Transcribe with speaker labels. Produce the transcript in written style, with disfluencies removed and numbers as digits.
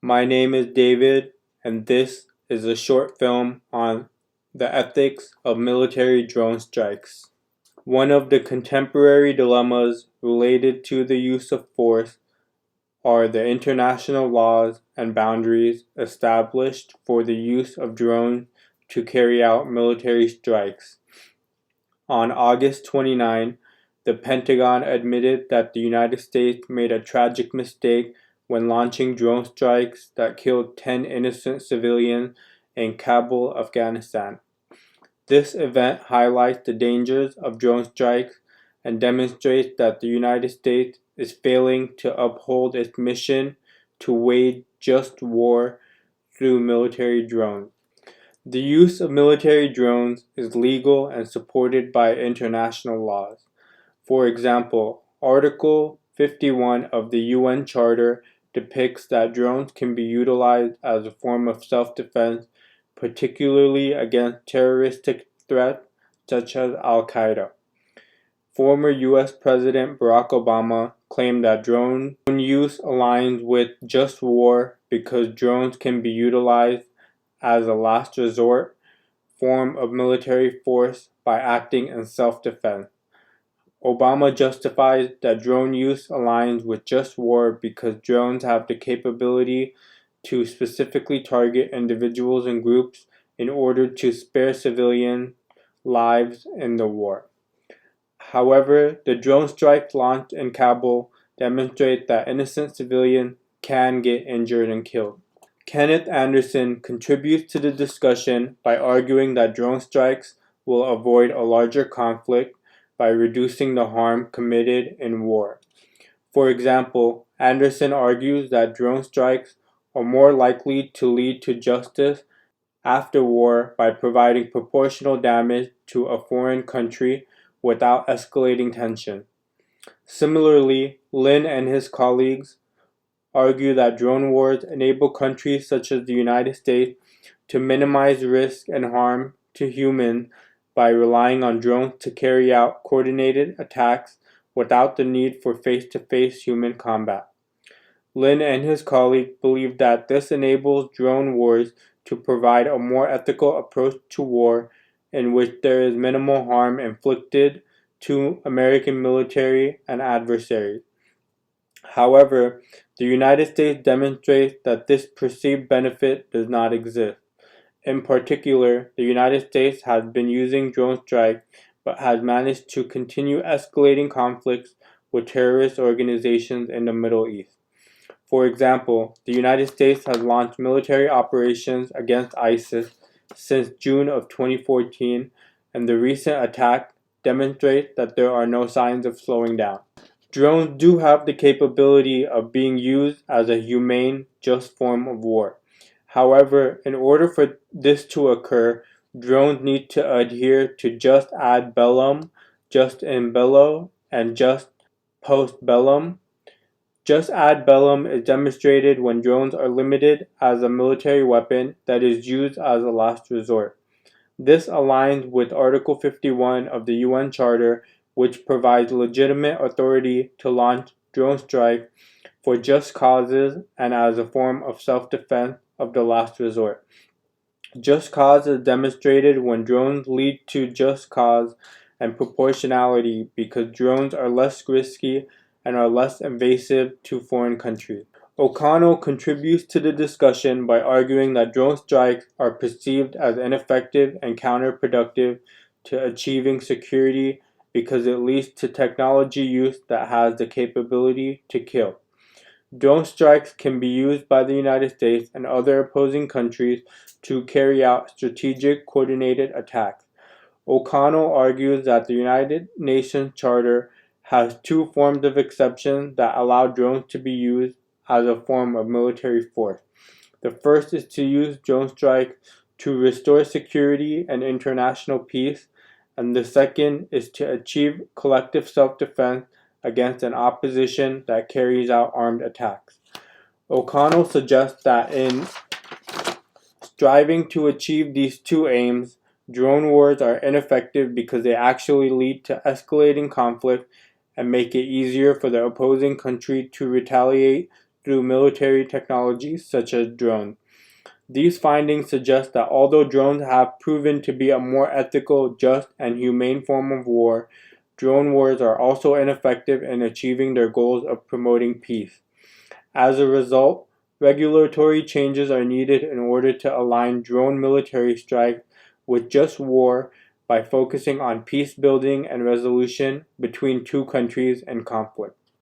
Speaker 1: My name is David, and this is a short film on the ethics of military drone strikes. One of the contemporary dilemmas related to the use of force are the international laws and boundaries established for the use of drones to carry out military strikes. On August 29, the Pentagon admitted that the United States made a tragic mistake when launching drone strikes that killed 10 innocent civilians in Kabul, Afghanistan. This event highlights the dangers of drone strikes and demonstrates that the United States is failing to uphold its mission to wage just war through military drones. The use of military drones is legal and supported by international laws. For example, Article 51 of the UN Charter depicts that drones can be utilized as a form of self-defense, particularly against terroristic threats such as Al-Qaeda. Former US President Barack Obama claimed that drone use aligns with just war because drones can be utilized as a last resort form of military force by acting in self-defense. Obama justifies that drone use aligns with just war because drones have the capability to specifically target individuals and groups in order to spare civilian lives in the war. However, the drone strikes launched in Kabul demonstrate that innocent civilians can get injured and killed. Kenneth Anderson contributes to the discussion by arguing that drone strikes will avoid a larger conflict by reducing the harm committed in war. For example, Anderson argues that drone strikes are more likely to lead to justice after war by providing proportional damage to a foreign country without escalating tension. Similarly, Lin and his colleagues argue that drone wars enable countries such as the United States to minimize risk and harm to humans by relying on drones to carry out coordinated attacks without the need for face-to-face human combat. Lin and his colleagues believe that this enables drone wars to provide a more ethical approach to war in which there is minimal harm inflicted to American military and adversaries. However, the United States demonstrates that this perceived benefit does not exist. In particular, the United States has been using drone strikes but has managed to continue escalating conflicts with terrorist organizations in the Middle East. For example, the United States has launched military operations against ISIS since June of 2014, and the recent attack demonstrates that there are no signs of slowing down. Drones do have the capability of being used as a humane, just form of war. However, in order for this to occur, drones need to adhere to just ad bellum, just in bello, and just post bellum. Just ad bellum is demonstrated when drones are limited as a military weapon that is used as a last resort. This aligns with Article 51 of the UN Charter, which provides legitimate authority to launch drone strikes for just causes and as a form of self-defense of the last resort. Just cause is demonstrated when drones lead to just cause and proportionality because drones are less risky and are less invasive to foreign countries. O'Connell contributes to the discussion by arguing that drone strikes are perceived as ineffective and counterproductive to achieving security because it leads to technology use that has the capability to kill. Drone strikes can be used by the United States and other opposing countries to carry out strategic coordinated attacks. O'Connell argues that the United Nations Charter has two forms of exception that allow drones to be used as a form of military force. The first is to use drone strikes to restore security and international peace, and the second is to achieve collective self-defense against an opposition that carries out armed attacks. O'Connell suggests that in striving to achieve these two aims, drone wars are ineffective because they actually lead to escalating conflict and make it easier for the opposing country to retaliate through military technologies such as drones. These findings suggest that although drones have proven to be a more ethical, just, and humane form of war, drone wars are also ineffective in achieving their goals of promoting peace. As a result, regulatory changes are needed in order to align drone military strikes with just war by focusing on peace building and resolution between two countries in conflict.